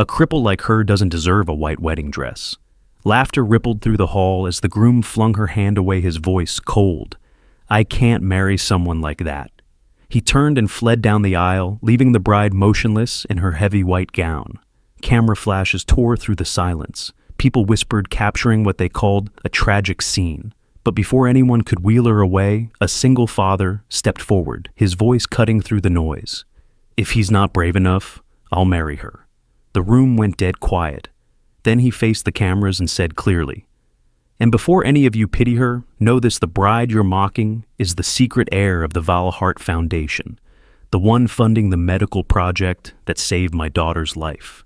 A cripple like her doesn't deserve a white wedding dress. Laughter rippled through the hall as the groom flung her hand away, his voice cold. I can't marry someone like that. He turned and fled down the aisle, leaving the bride motionless in her heavy white gown. Camera flashes tore through the silence. People whispered, capturing what they called a tragic scene. But before anyone could wheel her away, a single father stepped forward, his voice cutting through the noise. If he's not brave enough, I'll marry her. The room went dead quiet. Then he faced the cameras and said clearly, and before any of you pity her, know this: the bride you're mocking is the secret heir of the Valhart Foundation, the one funding the medical project that saved my daughter's life.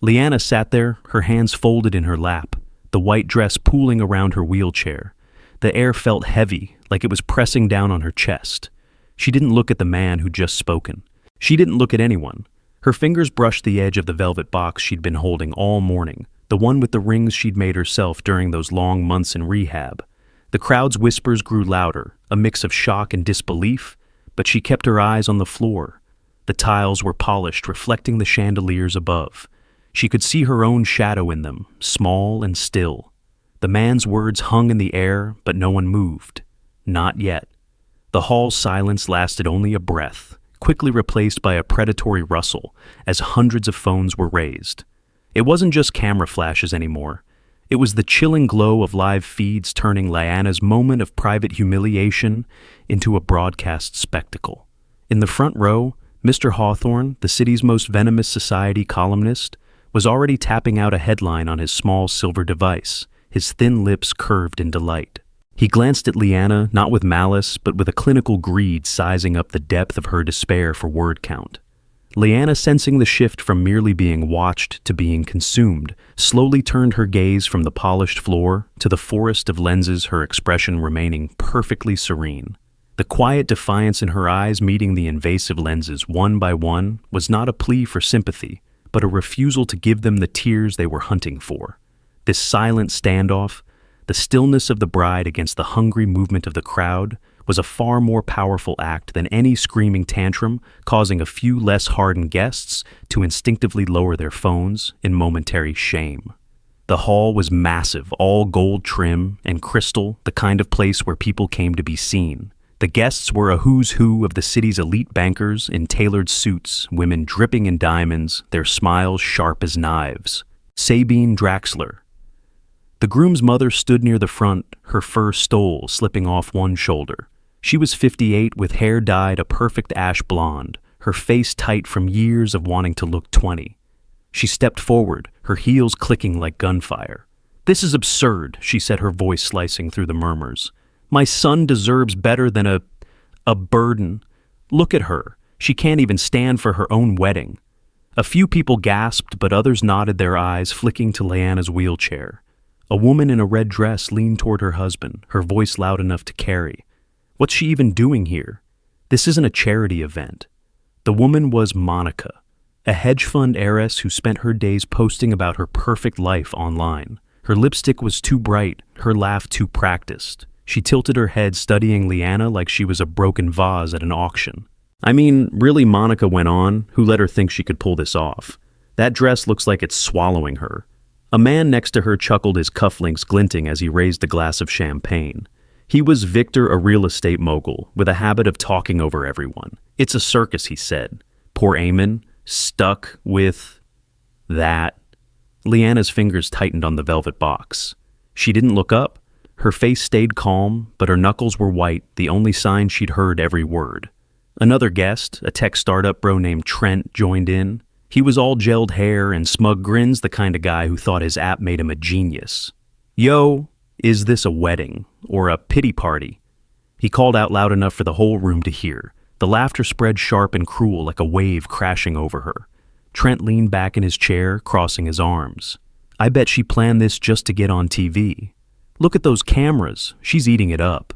Leanna sat there, her hands folded in her lap, the white dress pooling around her wheelchair. The air felt heavy, like it was pressing down on her chest. She didn't look at the man who'd just spoken. She didn't look at anyone. Her fingers brushed the edge of the velvet box she'd been holding all morning, the one with the rings she'd made herself during those long months in rehab. The crowd's whispers grew louder, a mix of shock and disbelief, but she kept her eyes on the floor. The tiles were polished, reflecting the chandeliers above. She could see her own shadow in them, small and still. The man's words hung in the air, but no one moved. Not yet. The hall's silence lasted only a breath, quickly replaced by a predatory rustle as hundreds of phones were raised. It wasn't just camera flashes anymore. It was the chilling glow of live feeds turning Leanna's moment of private humiliation into a broadcast spectacle. In the front row, Mr. Hawthorne, the city's most venomous society columnist, was already tapping out a headline on his small silver device, his thin lips curved in delight. He glanced at Leanna, not with malice, but with a clinical greed sizing up the depth of her despair for word count. Leanna, sensing the shift from merely being watched to being consumed, slowly turned her gaze from the polished floor to the forest of lenses, her expression remaining perfectly serene. The quiet defiance in her eyes meeting the invasive lenses one by one was not a plea for sympathy, but a refusal to give them the tears they were hunting for. This silent standoff, the stillness of the bride against the hungry movement of the crowd, was a far more powerful act than any screaming tantrum, causing a few less hardened guests to instinctively lower their phones in momentary shame. The hall was massive, all gold trim and crystal, the kind of place where people came to be seen. The guests were a who's who of the city's elite bankers in tailored suits, women dripping in diamonds, their smiles sharp as knives. Sabine Draxler. The groom's mother stood near the front, her fur stole slipping off one shoulder. She was 58 with hair dyed a perfect ash blonde, her face tight from years of wanting to look 20. She stepped forward, her heels clicking like gunfire. "This is absurd," she said, her voice slicing through the murmurs. "My son deserves better than a burden. Look at her. She can't even stand for her own wedding." A few people gasped, but others nodded, their eyes flicking to Leanna's wheelchair. A woman in a red dress leaned toward her husband, her voice loud enough to carry. What's she even doing here? This isn't a charity event. The woman was Monica, a hedge fund heiress who spent her days posting about her perfect life online. Her lipstick was too bright, her laugh too practiced. She tilted her head, studying Leanna like she was a broken vase at an auction. "I mean, really," Monica went on, who let her think she could pull this off. "That dress looks like it's swallowing her." A man next to her chuckled, his cufflinks glinting as he raised a glass of champagne. He was Victor, a real estate mogul, with a habit of talking over everyone. "It's a circus," he said. Poor Eamon, stuck with that. Leanna's fingers tightened on the velvet box. She didn't look up. Her face stayed calm, but her knuckles were white, the only sign she'd heard every word. Another guest, a tech startup bro named Trent, joined in. He was all gelled hair and smug grins, the kind of guy who thought his app made him a genius. "Yo, is this a wedding or a pity party?" He called out loud enough for the whole room to hear. The laughter spread sharp and cruel like a wave crashing over her. Trent leaned back in his chair, crossing his arms. "I bet she planned this just to get on TV. Look at those cameras. She's eating it up."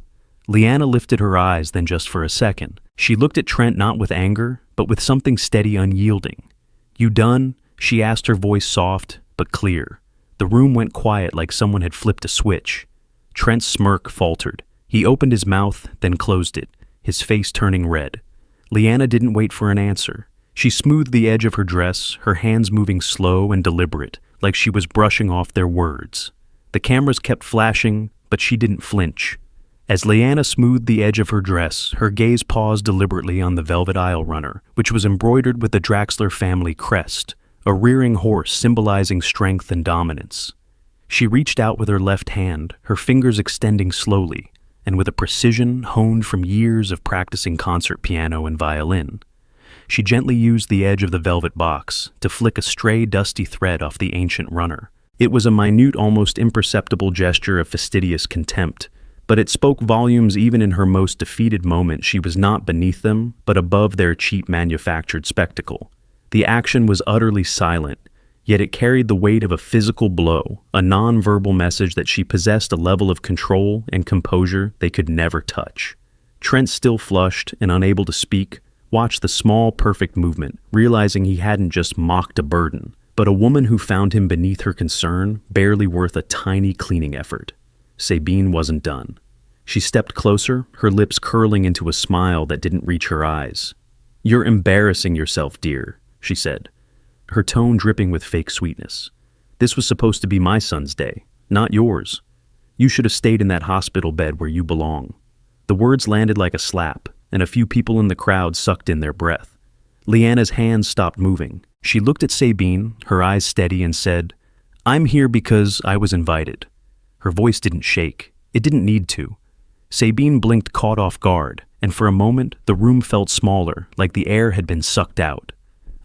Leanna lifted her eyes, then just for a second. She looked at Trent not with anger, but with something steady, unyielding. "You done?" she asked, her voice soft but clear. The room went quiet like someone had flipped a switch. Trent's smirk faltered. He opened his mouth, then closed it, his face turning red. Leanna didn't wait for an answer. She smoothed the edge of her dress, her hands moving slow and deliberate, like she was brushing off their words. The cameras kept flashing, but she didn't flinch. As Leanna smoothed the edge of her dress, her gaze paused deliberately on the velvet aisle runner, which was embroidered with the Draxler family crest, a rearing horse symbolizing strength and dominance. She reached out with her left hand, her fingers extending slowly, and with a precision honed from years of practicing concert piano and violin. She gently used the edge of the velvet box to flick a stray dusty thread off the ancient runner. It was a minute, almost imperceptible gesture of fastidious contempt, but it spoke volumes even in her most defeated moment. She was not beneath them, but above their cheap manufactured spectacle. The action was utterly silent, yet it carried the weight of a physical blow, a non-verbal message that she possessed a level of control and composure they could never touch. Trent, still flushed and unable to speak, watched the small, perfect movement, realizing he hadn't just mocked a burden, but a woman who found him beneath her concern, barely worth a tiny cleaning effort. Sabine wasn't done. She stepped closer, her lips curling into a smile that didn't reach her eyes. "You're embarrassing yourself, dear," she said, her tone dripping with fake sweetness. "This was supposed to be my son's day, not yours. You should have stayed in that hospital bed where you belong." The words landed like a slap, and a few people in the crowd sucked in their breath. Leanna's hands stopped moving. She looked at Sabine, her eyes steady, and said, "I'm here because I was invited." Her voice didn't shake. It didn't need to. Sabine blinked, caught off guard, and for a moment the room felt smaller, like the air had been sucked out.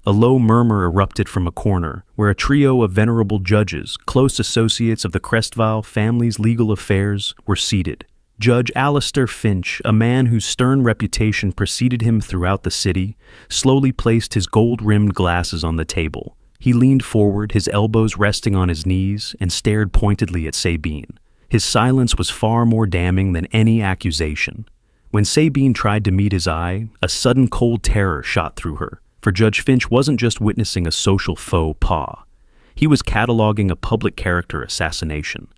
A low murmur erupted from a corner, where a trio of venerable judges, close associates of the Crestvile family's legal affairs, were seated. Judge Alistair Finch, a man whose stern reputation preceded him throughout the city, slowly placed his gold-rimmed glasses on the table. He leaned forward, his elbows resting on his knees, and stared pointedly at Sabine. His silence was far more damning than any accusation. When Sabine tried to meet his eye, a sudden cold terror shot through her, for Judge Finch wasn't just witnessing a social faux pas. He was cataloging a public character assassination.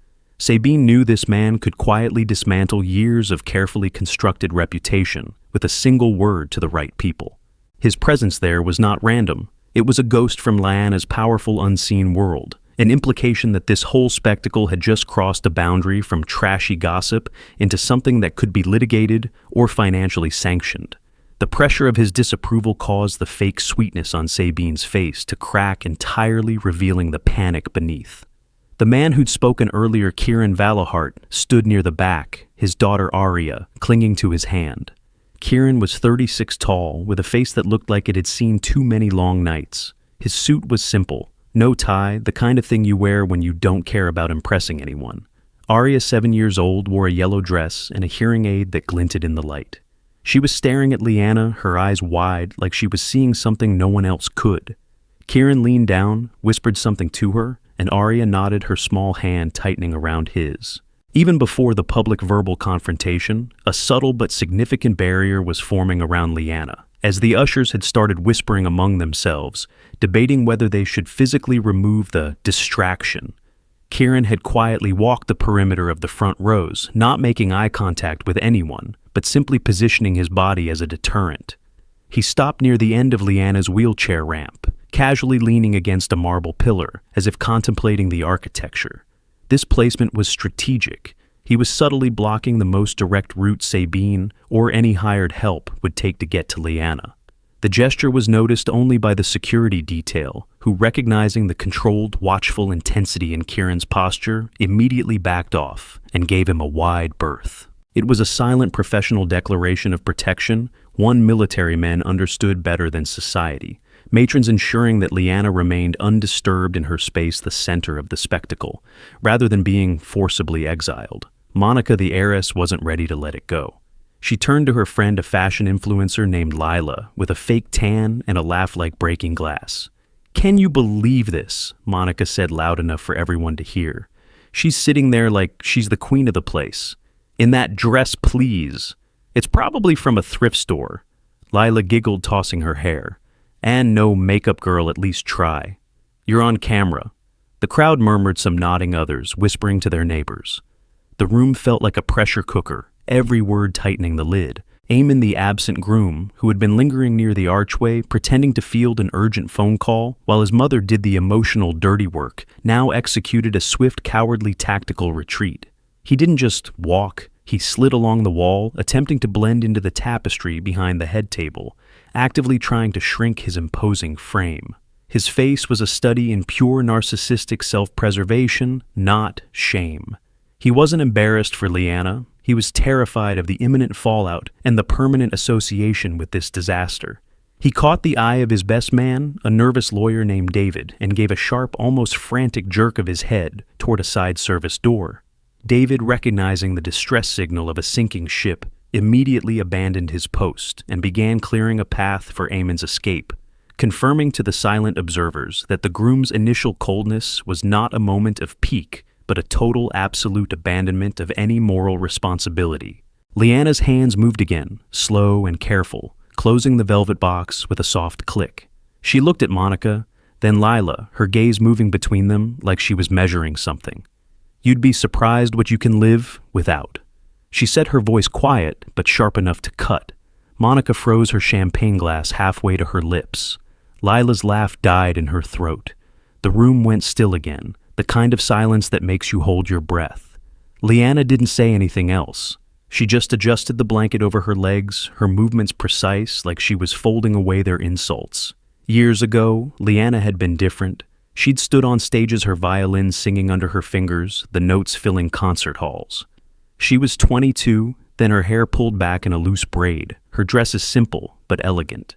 Sabine knew this man could quietly dismantle years of carefully constructed reputation with a single word to the right people. His presence there was not random. It was a ghost from Leanna's powerful unseen world, an implication that this whole spectacle had just crossed a boundary from trashy gossip into something that could be litigated or financially sanctioned. The pressure of his disapproval caused the fake sweetness on Sabine's face to crack entirely, revealing the panic beneath. The man who'd spoken earlier, Kieran Valahart, stood near the back, his daughter Aria clinging to his hand. Kieran was 36 tall, with a face that looked like it had seen too many long nights. His suit was simple, no tie, the kind of thing you wear when you don't care about impressing anyone. Aria, 7 years old, wore a yellow dress and a hearing aid that glinted in the light. She was staring at Leanna, her eyes wide, like she was seeing something no one else could. Kieran leaned down, whispered something to her, and Aria nodded, her small hand tightening around his. Even before the public verbal confrontation, a subtle but significant barrier was forming around Leanna, as the ushers had started whispering among themselves, debating whether they should physically remove the distraction. Kieran had quietly walked the perimeter of the front rows, not making eye contact with anyone, but simply positioning his body as a deterrent. He stopped near the end of Leanna's wheelchair ramp, casually leaning against a marble pillar, as if contemplating the architecture. This placement was strategic. He was subtly blocking the most direct route Sabine, or any hired help, would take to get to Leanna. The gesture was noticed only by the security detail, who, recognizing the controlled, watchful intensity in Kieran's posture, immediately backed off and gave him a wide berth. It was a silent professional declaration of protection, one military men understood better than society, matrons ensuring that Leanna remained undisturbed in her space, the center of the spectacle, rather than being forcibly exiled. Monica, the heiress, wasn't ready to let it go. She turned to her friend, a fashion influencer named Lila, with a fake tan and a laugh like breaking glass. "Can you believe this?" Monica said loud enough for everyone to hear. "She's sitting there like she's the queen of the place. In that dress, please. It's probably from a thrift store." Lila giggled, tossing her hair. "And no makeup girl, at least try. You're on camera." The crowd murmured, some nodding, others whispering to their neighbors. The room felt like a pressure cooker, every word tightening the lid. Eamon, the absent groom, who had been lingering near the archway, pretending to field an urgent phone call, while his mother did the emotional dirty work, now executed a swift, cowardly tactical retreat. He didn't just walk, he slid along the wall, attempting to blend into the tapestry behind the head table, actively trying to shrink his imposing frame. His face was a study in pure narcissistic self-preservation, not shame. He wasn't embarrassed for Leanna. He was terrified of the imminent fallout and the permanent association with this disaster. He caught the eye of his best man, a nervous lawyer named David, and gave a sharp, almost frantic jerk of his head toward a side service door. David, recognizing the distress signal of a sinking ship, immediately abandoned his post and began clearing a path for Eamon's escape, confirming to the silent observers that the groom's initial coldness was not a moment of pique, but a total absolute abandonment of any moral responsibility. Leanna's hands moved again, slow and careful, closing the velvet box with a soft click. She looked at Monica, then Lila, her gaze moving between them like she was measuring something. "You'd be surprised what you can live without." She said, her voice quiet but sharp enough to cut. Monica froze her champagne glass halfway to her lips. Lila's laugh died in her throat. The room went still again, the kind of silence that makes you hold your breath. Leanna didn't say anything else. She just adjusted the blanket over her legs, her movements precise, like she was folding away their insults. Years ago, Leanna had been different. She'd stood on stages, her violin singing under her fingers, the notes filling concert halls. She was 22, then her hair pulled back in a loose braid, her dresses simple but elegant.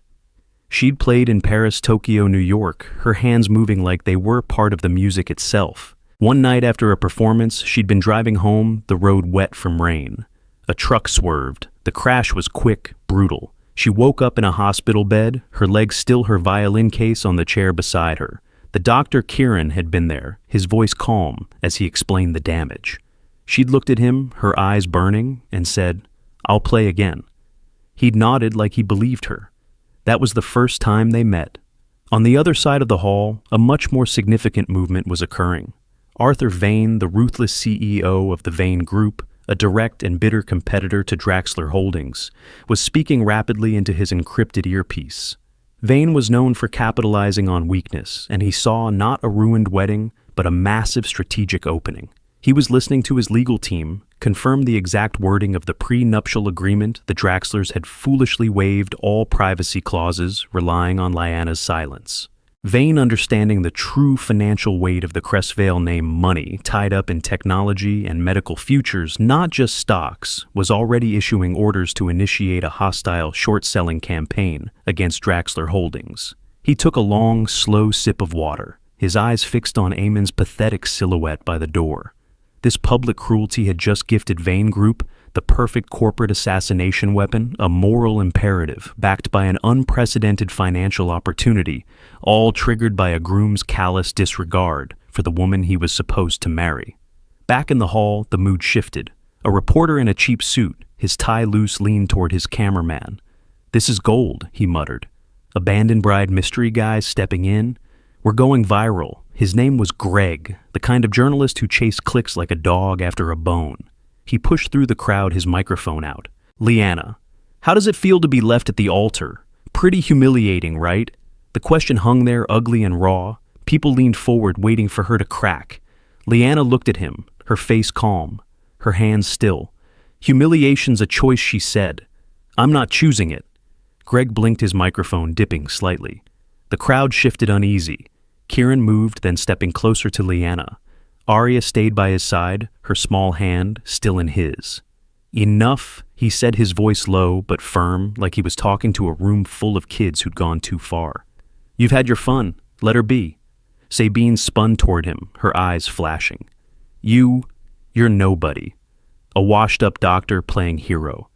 She'd played in Paris, Tokyo, New York, her hands moving like they were part of the music itself. One night after a performance, she'd been driving home, the road wet from rain. A truck swerved. The crash was quick, brutal. She woke up in a hospital bed, her legs still her violin case on the chair beside her. The doctor, Kieran, had been there, his voice calm as he explained the damage. She'd looked at him, her eyes burning, and said, "I'll play again." He'd nodded like he believed her. That was the first time they met. On the other side of the hall, a much more significant movement was occurring. Arthur Vane, the ruthless CEO of the Vane Group, a direct and bitter competitor to Draxler Holdings, was speaking rapidly into his encrypted earpiece. Vane was known for capitalizing on weakness, and he saw not a ruined wedding, but a massive strategic opening. He was listening to his legal team, confirmed the exact wording of the prenuptial agreement the Draxlers had foolishly waived all privacy clauses, relying on Leanna's silence. Vane, understanding the true financial weight of the Crestvale name money tied up in technology and medical futures, not just stocks, was already issuing orders to initiate a hostile short-selling campaign against Draxler Holdings. He took a long, slow sip of water, his eyes fixed on Eamon's pathetic silhouette by the door. This public cruelty had just gifted Vane Group the perfect corporate assassination weapon, a moral imperative backed by an unprecedented financial opportunity, all triggered by a groom's callous disregard for the woman he was supposed to marry. Back in the hall, the mood shifted. A reporter in a cheap suit, his tie loose, leaned toward his cameraman. "This is gold," he muttered. "Abandoned bride mystery guys stepping in. We're going viral." His name was Greg, the kind of journalist who chased clicks like a dog after a bone. He pushed through the crowd, his microphone out. "Leanna, how does it feel to be left at the altar? Pretty humiliating, right?" The question hung there, ugly and raw. People leaned forward, waiting for her to crack. Leanna looked at him, her face calm, her hands still. "Humiliation's a choice," she said. "I'm not choosing it." Greg blinked, his microphone dipping slightly. The crowd shifted uneasy. Kieran moved, then stepping closer to Leanna. Arya stayed by his side, her small hand still in his. "Enough," he said, his voice low but firm, like he was talking to a room full of kids who'd gone too far. "You've had your fun. Let her be." Sabine spun toward him, her eyes flashing. You're nobody. A washed-up doctor playing hero.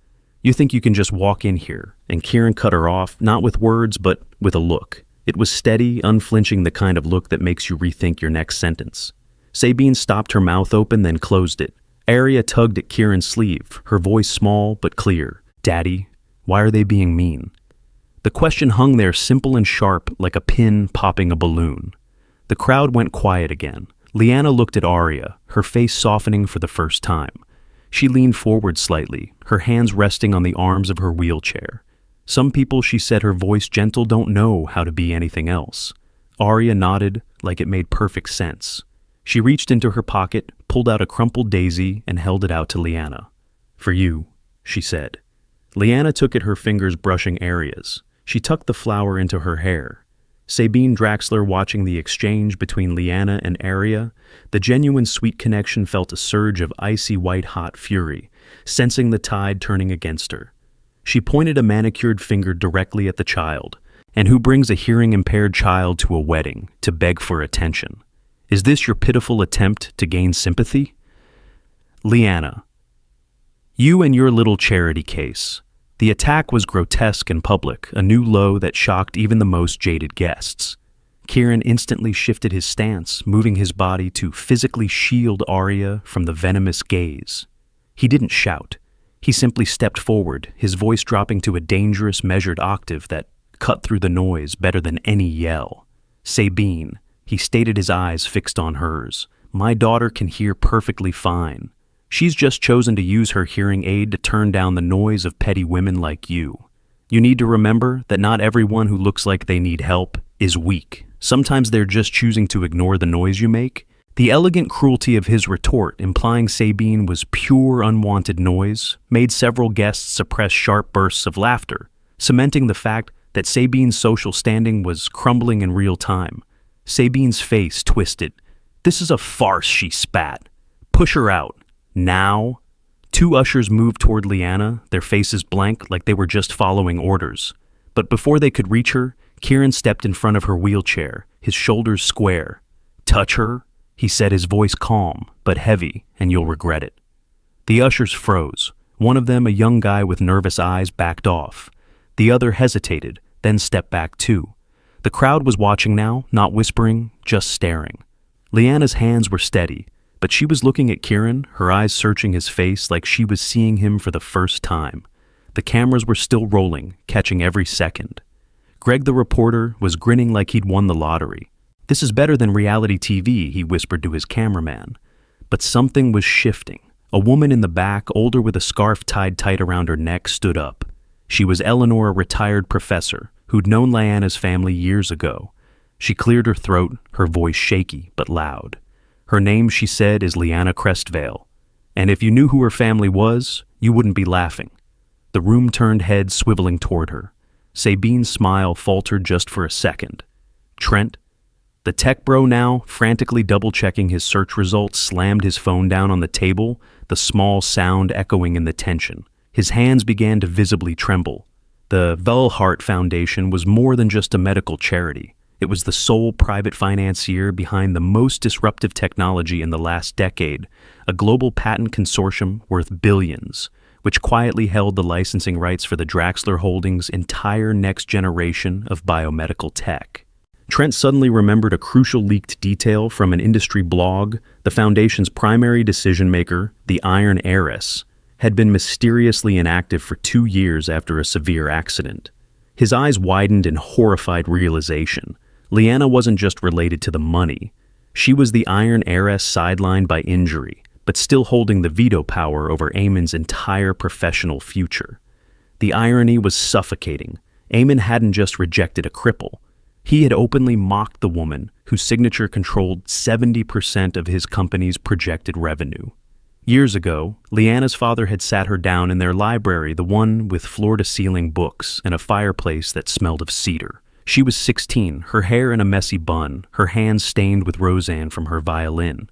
You think you can just walk in here?" And Kieran cut her off, not with words, but with a look. It was steady, unflinching, the kind of look that makes you rethink your next sentence. Sabine stopped, her mouth open, then closed it. Arya tugged at Kieran's sleeve, her voice small but clear. "Daddy, why are they being mean?" The question hung there, simple and sharp, like a pin popping a balloon. The crowd went quiet again. Leanna looked at Arya, her face softening for the first time. She leaned forward slightly, her hands resting on the arms of her wheelchair. Some people, she said, her voice gentle, don't know how to be anything else. Arya nodded like it made perfect sense. She reached into her pocket, pulled out a crumpled daisy, and held it out to Lyanna. "For you," she said. Lyanna took it, her fingers brushing areas. She tucked the flower into her hair. Sabine Draxler, watching the exchange between Lyanna and Arya, the genuine sweet connection, felt a surge of icy white-hot fury, sensing the tide turning against her. She pointed a manicured finger directly at the child. And who brings a hearing-impaired child to a wedding to beg for attention? Is this your pitiful attempt to gain sympathy? Lyanna, you and your little charity case. The attack was grotesque and public, a new low that shocked even the most jaded guests. Kieran instantly shifted his stance, moving his body to physically shield Arya from the venomous gaze. He didn't shout. He simply stepped forward, his voice dropping to a dangerous, measured octave that cut through the noise better than any yell. Sabine, he stated, his eyes fixed on hers. My daughter can hear perfectly fine. She's just chosen to use her hearing aid to turn down the noise of petty women like you. You need to remember that not everyone who looks like they need help is weak. Sometimes they're just choosing to ignore the noise you make. The elegant cruelty of his retort, implying Sabine was pure unwanted noise, made several guests suppress sharp bursts of laughter, cementing the fact that Sabine's social standing was crumbling in real time. Sabine's face twisted. This is a farce, she spat. Push her out. Now? Two ushers moved toward Lyanna, their faces blank like they were just following orders. But before they could reach her, Kieran stepped in front of her wheelchair, his shoulders square. Touch her? He said, his voice calm, but heavy, and you'll regret it. The ushers froze. One of them, a young guy with nervous eyes, backed off. The other hesitated, then stepped back too. The crowd was watching now, not whispering, just staring. Lyanna's hands were steady, but she was looking at Kieran, her eyes searching his face like she was seeing him for the first time. The cameras were still rolling, catching every second. Greg the reporter was grinning like he'd won the lottery. This is better than reality TV, he whispered to his cameraman. But something was shifting. A woman in the back, older with a scarf tied tight around her neck, stood up. She was Eleanor, a retired professor, who'd known Lyanna's family years ago. She cleared her throat, her voice shaky but loud. Her name, she said, is Lyanna Crestvale. And if you knew who her family was, you wouldn't be laughing. The room turned heads, swiveling toward her. Sabine's smile faltered just for a second. Trent, the tech bro now, frantically double-checking his search results, slammed his phone down on the table, the small sound echoing in the tension. His hands began to visibly tremble. The Velhart Foundation was more than just a medical charity. It was the sole private financier behind the most disruptive technology in the last decade, a global patent consortium worth billions, which quietly held the licensing rights for the Draxler Holdings' entire next generation of biomedical tech. Trent suddenly remembered a crucial leaked detail from an industry blog. The Foundation's primary decision-maker, the Iron Heiress, had been mysteriously inactive for 2 years after a severe accident. His eyes widened in horrified realization. Lyanna wasn't just related to the money. She was the Iron Heiress sidelined by injury, but still holding the veto power over Eamon's entire professional future. The irony was suffocating. Eamon hadn't just rejected a cripple. He had openly mocked the woman whose signature controlled 70% of his company's projected revenue. Years ago, Lyanna's father had sat her down in their library, the one with floor-to-ceiling books and a fireplace that smelled of cedar. She was 16, her hair in a messy bun, her hands stained with Roseanne from her violin.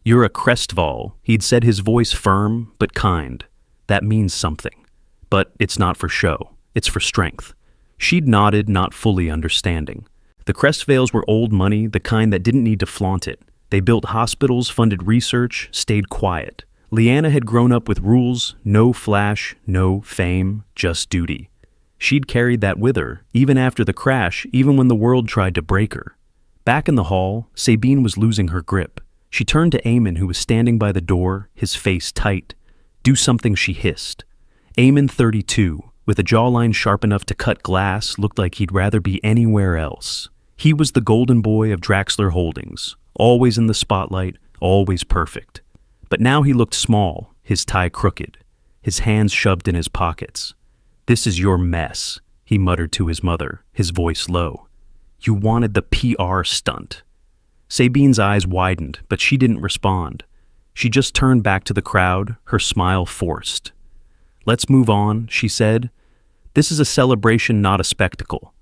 You're a Crestvale, he'd said, his voice firm but kind. That means something. But it's not for show. It's for strength. She'd nodded, not fully understanding. The Crestvales were old money, the kind that didn't need to flaunt it. They built hospitals, funded research, stayed quiet. Lyanna had grown up with rules, no flash, no fame, just duty. She'd carried that with her, even after the crash, even when the world tried to break her. Back in the hall, Sabine was losing her grip. She turned to Eamon, who was standing by the door, his face tight. Do something, she hissed. Eamon, 32, with a jawline sharp enough to cut glass, looked like he'd rather be anywhere else. He was the golden boy of Draxler Holdings, always in the spotlight, always perfect. But now he looked small, his tie crooked, his hands shoved in his pockets. "This is your mess," he muttered to his mother, his voice low. "You wanted the PR stunt." Sabine's eyes widened, but she didn't respond. She just turned back to the crowd, her smile forced. "Let's move on," she said. "This is a celebration, not a spectacle."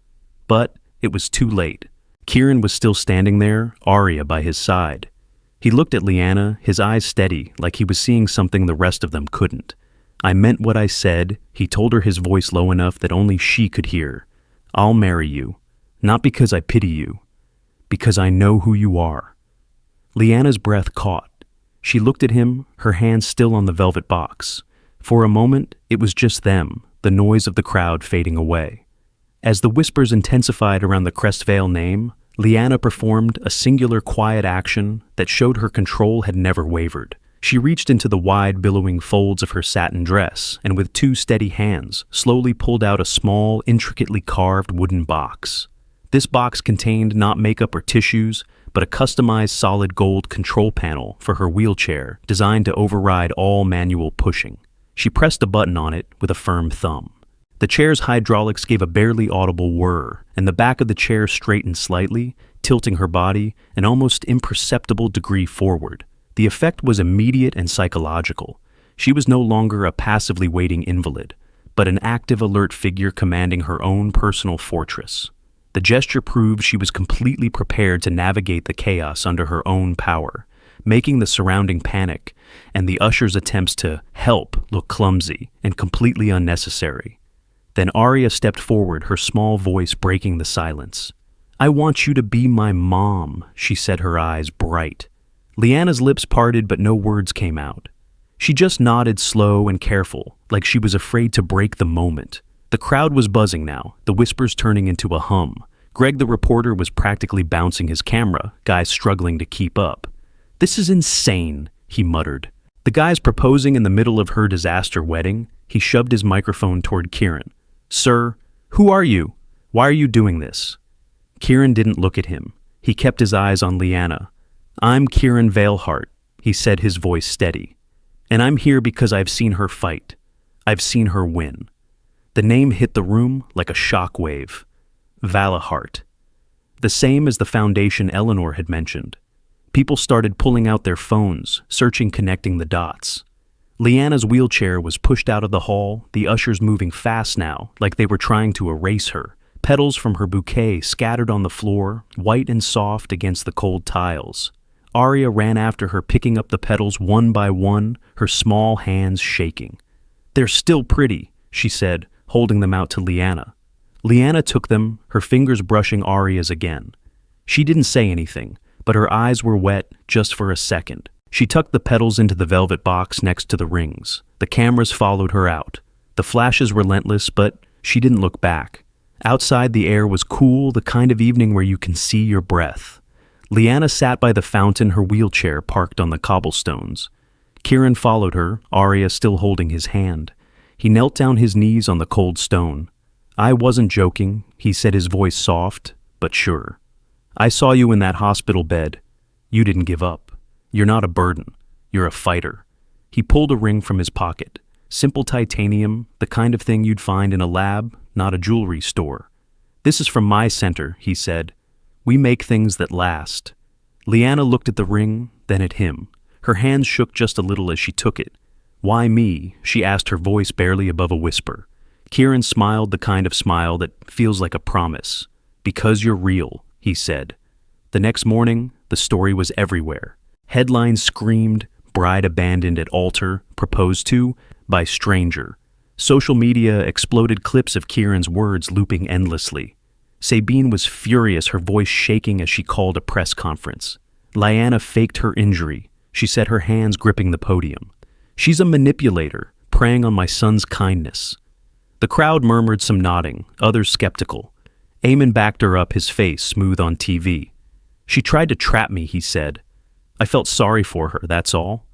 But it was too late. Kieran was still standing there, Arya by his side. He looked at Lyanna, his eyes steady, like he was seeing something the rest of them couldn't. "I meant what I said," he told her, his voice low enough that only she could hear. "I'll marry you. Not because I pity you. Because I know who you are." Lyanna's breath caught. She looked at him, her hands still on the velvet box. For a moment, it was just them, the noise of the crowd fading away. As the whispers intensified around the Crestvale name, Lyanna performed a singular quiet action that showed her control had never wavered. She reached into the wide, billowing folds of her satin dress and with two steady hands slowly pulled out a small, intricately carved wooden box. This box contained not makeup or tissues, but a customized solid gold control panel for her wheelchair designed to override all manual pushing. She pressed a button on it with a firm thumb. The chair's hydraulics gave a barely audible whir, and the back of the chair straightened slightly, tilting her body an almost imperceptible degree forward. The effect was immediate and psychological. She was no longer a passively waiting invalid, but an active, alert figure commanding her own personal fortress. The gesture proved she was completely prepared to navigate the chaos under her own power, making the surrounding panic and the usher's attempts to help look clumsy and completely unnecessary. Then Arya stepped forward, her small voice breaking the silence. "I want you to be my mom," she said, her eyes bright. Lyanna's lips parted, but no words came out. She just nodded, slow and careful, like she was afraid to break the moment. The crowd was buzzing now, the whispers turning into a hum. Greg the reporter was practically bouncing his camera, guys struggling to keep up. "This is insane," he muttered. The guy's proposing in the middle of her disaster wedding. He shoved his microphone toward Kieran. "Sir, who are you? Why are you doing this?" Kieran didn't look at him. He kept his eyes on Lyanna. "I'm Kieran Veilhart," he said, his voice steady. "And I'm here because I've seen her fight. I've seen her win." The name hit the room like a shock wave. Valahart. The same as the foundation Eleanor had mentioned. People started pulling out their phones, searching, connecting the dots. Lyanna's wheelchair was pushed out of the hall, the ushers moving fast now, like they were trying to erase her. Petals from her bouquet scattered on the floor, white and soft against the cold tiles. Arya ran after her, picking up the petals one by one, her small hands shaking. "They're still pretty," she said, holding them out to Lyanna. Lyanna took them, her fingers brushing Arya's again. She didn't say anything, but her eyes were wet just for a second. She tucked the petals into the velvet box next to the rings. The cameras followed her out. The flashes relentless, but she didn't look back. Outside, the air was cool, the kind of evening where you can see your breath. Lyanna sat by the fountain, her wheelchair parked on the cobblestones. Kieran followed her, Arya still holding his hand. He knelt down, his knees on the cold stone. "I wasn't joking," he said, his voice soft, but sure. "I saw you in that hospital bed. You didn't give up. You're not a burden. You're a fighter." He pulled a ring from his pocket. Simple titanium, the kind of thing you'd find in a lab, not a jewelry store. "This is from my center," he said. "We make things that last." Lyanna looked at the ring, then at him. Her hands shook just a little as she took it. "Why me?" she asked, her voice barely above a whisper. Kieran smiled, the kind of smile that feels like a promise. "Because you're real," he said. The next morning, the story was everywhere. Headlines screamed, "Bride abandoned at altar, proposed to by stranger." Social media exploded clips of Kieran's words looping endlessly. Sabine was furious, her voice shaking as she called a press conference. Lyanna faked her injury. She said, her hands gripping the podium. "She's a manipulator, preying on my son's kindness." The crowd murmured, some nodding, others skeptical. Eamon backed her up, his face smooth on TV. "She tried to trap me," he said. "I felt sorry for her, that's all."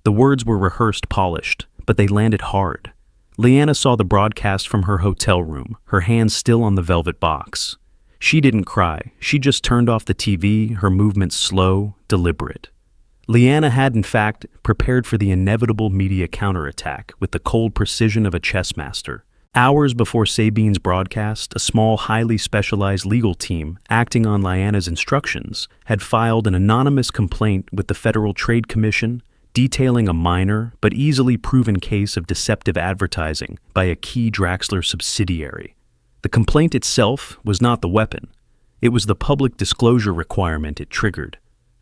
The words were rehearsed, polished, but they landed hard. Lyanna saw the broadcast from her hotel room, her hands still on the velvet box. She didn't cry. She just turned off the TV, her movements slow, deliberate. Leanna had, in fact, prepared for the inevitable media counterattack with the cold precision of a chess master. Hours before Sabine's broadcast, a small, highly specialized legal team, acting on Leanna's instructions, had filed an anonymous complaint with the Federal Trade Commission detailing a minor but easily proven case of deceptive advertising by a key Draxler subsidiary. The complaint itself was not the weapon. It was the public disclosure requirement it triggered.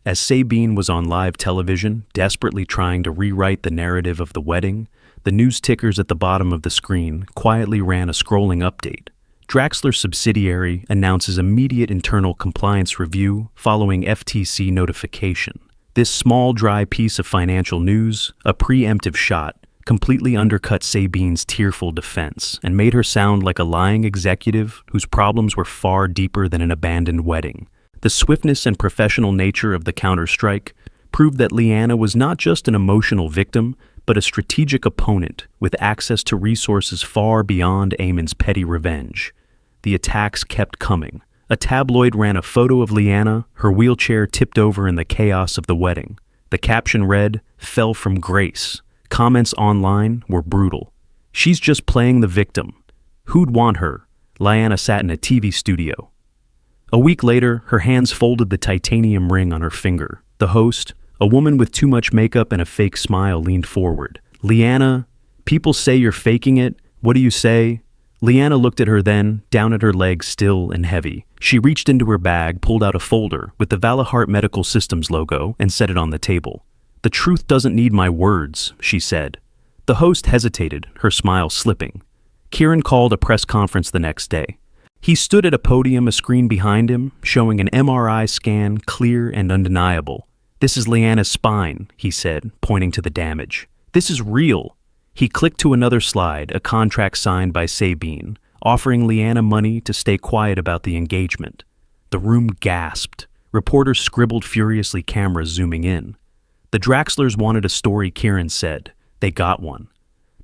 As Sabine was on live television, desperately trying to rewrite the narrative of the wedding, the news tickers at the bottom of the screen quietly ran a scrolling update. Draxler's subsidiary announces immediate internal compliance review following FTC notification. This small, dry piece of financial news, a preemptive shot, completely undercut Sabine's tearful defense and made her sound like a lying executive whose problems were far deeper than an abandoned wedding. The swiftness and professional nature of the counterstrike proved that Leanna was not just an emotional victim, but a strategic opponent with access to resources far beyond Eamon's petty revenge. The attacks kept coming. A tabloid ran a photo of Leanna, her wheelchair tipped over in the chaos of the wedding. The caption read, "Fell from grace." Comments online were brutal. "She's just playing the victim. Who'd want her?" Leanna sat in a TV studio. A week later, her hands folded the titanium ring on her finger. The host, a woman with too much makeup and a fake smile, leaned forward. "Leanna, people say you're faking it. What do you say?" Leanna looked at her then, down at her legs still and heavy. She reached into her bag, pulled out a folder with the Valahart Medical Systems logo, and set it on the table. "The truth doesn't need my words," she said. The host hesitated, her smile slipping. Kieran called a press conference the next day. He stood at a podium, a screen behind him, showing an MRI scan, clear and undeniable. "This is Leanna's spine," he said, pointing to the damage. "This is real." He clicked to another slide, a contract signed by Sabine, offering Leanna money to stay quiet about the engagement. The room gasped. Reporters scribbled furiously, cameras zooming in. The Draxlers wanted a story, Kieran said. They got one.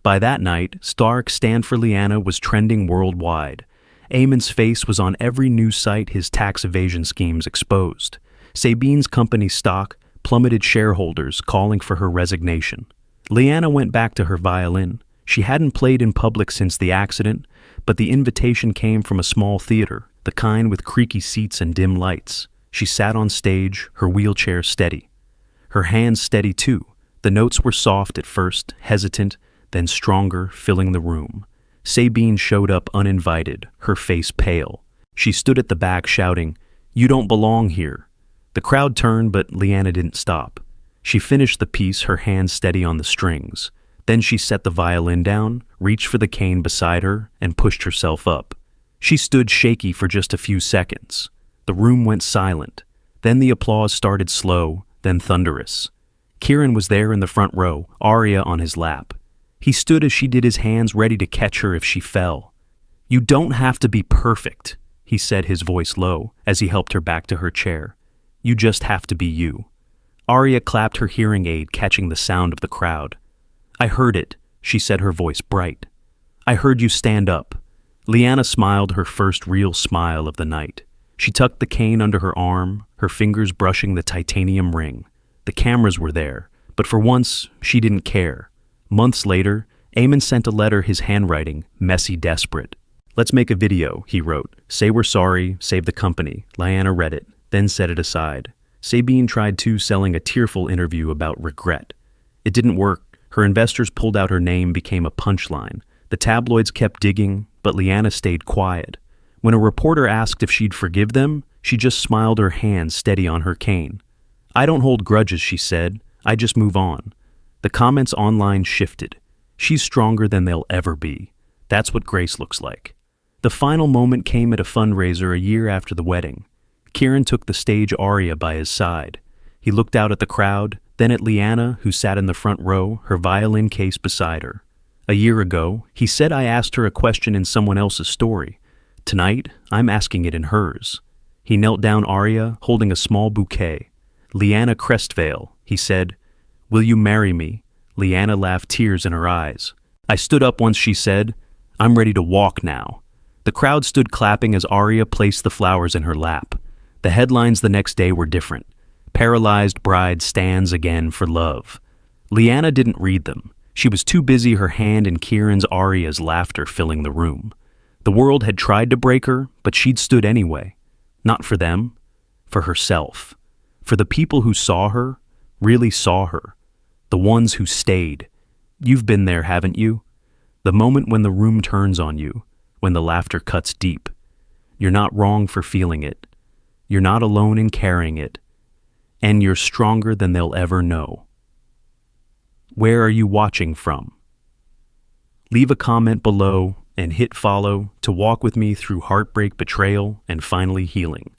By that night, Stark, Stand for Leanna was trending worldwide. Eamon's face was on every news site, his tax evasion schemes exposed. Sabine's company stock plummeted, shareholders calling for her resignation. Leanna went back to her violin. She hadn't played in public since the accident, but the invitation came from a small theater, the kind with creaky seats and dim lights. She sat on stage, her wheelchair steady. Her hands steady too. The notes were soft at first, hesitant, then stronger, filling the room. Sabine showed up uninvited, her face pale. She stood at the back shouting, "You don't belong here." The crowd turned, but Leanna didn't stop. She finished the piece, her hands steady on the strings. Then she set the violin down, reached for the cane beside her, and pushed herself up. She stood shaky for just a few seconds. The room went silent. Then the applause started slow, then thunderous. Kieran was there in the front row, Arya on his lap. He stood as she did, his hands ready to catch her if she fell. "You don't have to be perfect," he said, his voice low, as he helped her back to her chair. "You just have to be you." Arya clapped, her hearing aid catching the sound of the crowd. "I heard it," she said, her voice bright. "I heard you stand up." Leanna smiled, her first real smile of the night. She tucked the cane under her arm, her fingers brushing the titanium ring. The cameras were there, but for once, she didn't care. Months later, Eamon sent a letter, his handwriting, messy, desperate. "Let's make a video," he wrote. "Say we're sorry, save the company." Leanna read it, then set it aside. Sabine tried too, selling a tearful interview about regret. It didn't work. Her investors pulled out, her name became a punchline. The tabloids kept digging, but Leanna stayed quiet. When a reporter asked if she'd forgive them, she just smiled, her hands steady on her cane. "I don't hold grudges," she said. "I just move on." The comments online shifted. "She's stronger than they'll ever be. That's what grace looks like." The final moment came at a fundraiser a year after the wedding. Kieran took the stage, Arya by his side. He looked out at the crowd, then at Leanna, who sat in the front row, her violin case beside her. "A year ago, he said I asked her a question in someone else's story. Tonight, I'm asking it in hers." He knelt down, Arya, holding a small bouquet. "Leanna Crestvale," he said, "will you marry me?" Leanna laughed, tears in her eyes. "I stood up once," she said. "I'm ready to walk now." The crowd stood clapping as Arya placed the flowers in her lap. The headlines the next day were different. Paralyzed bride stands again for love. Leanna didn't read them. She was too busy, her hand in Kieran's Aria's laughter filling the room. The world had tried to break her, but she'd stood anyway. Not for them, for herself. For the people who saw her, really saw her. The ones who stayed. You've been there, haven't you? The moment when the room turns on you, when the laughter cuts deep. You're not wrong for feeling it. You're not alone in carrying it. And you're stronger than they'll ever know. Where are you watching from? Leave a comment below and hit follow to walk with me through heartbreak, betrayal, and finally healing.